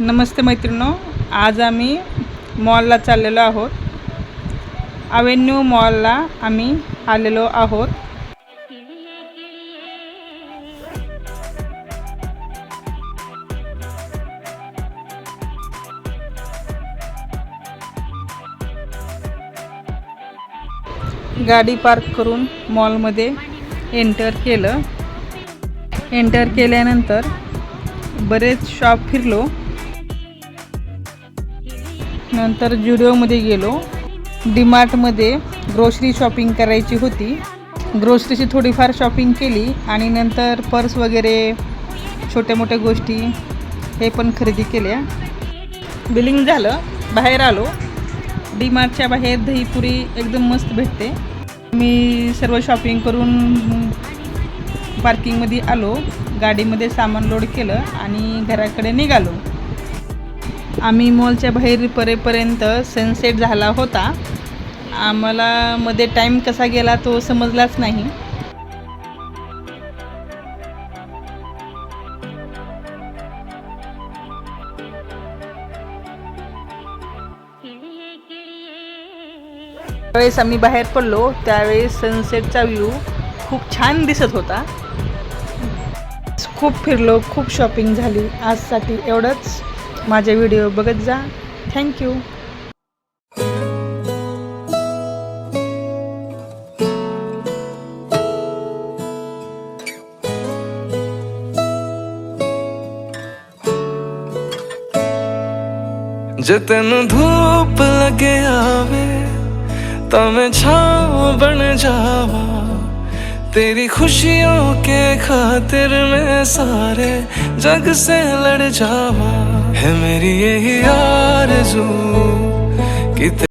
नमस्ते मैत्रिणो, आज आम्ही मॉलला चाललेलो आहोत. अवेन्यू मॉलला आम्ही आलेलो आहोत. गाडी पार्क करून मॉलमध्ये एंटर केल्यानंतर बरेच शॉप फिरलो. नंतर जुडिओमध्ये गेलो. डीमार्टमध्ये ग्रोसरी शॉपिंग करायची होती. ग्रोसरीची थोडीफार शॉपिंग केली आणि नंतर पर्स वगैरे छोट्या मोठ्या गोष्टी हे पण खरेदी केल्या. बिलिंग झालं, बाहेर आलो. डीमार्टच्या बाहेर दहीपुरी एकदम मस्त भेटते. मी सर्व शॉपिंग करून पार्किंगमध्ये आलो. गाडीमध्ये सामान लोड केलं आणि घराकडे निघालो. आम्ही मॉलच्या बाहेर परेपर्यंत सनसेट झाला होता. आम्हाला मध्ये टाईम कसा गेला तो समजलाच नाही. त्यावेळेस आम्ही बाहेर पडलो त्यावेळेस सनसेटचा व्ह्यू खूप छान दिसत होता. खूप फिरलो, खूप शॉपिंग झाली. आजसाठी एवढंच. माझे व्हिडिओ बघत जा. थँक्यू. जे तेनू धूप लगे आवे तो मैं छाँव बन जावा. तेरी खुशियों के खातिर मैं सारे जग से लड़ जावा. है मेरी यही आरज़ू कि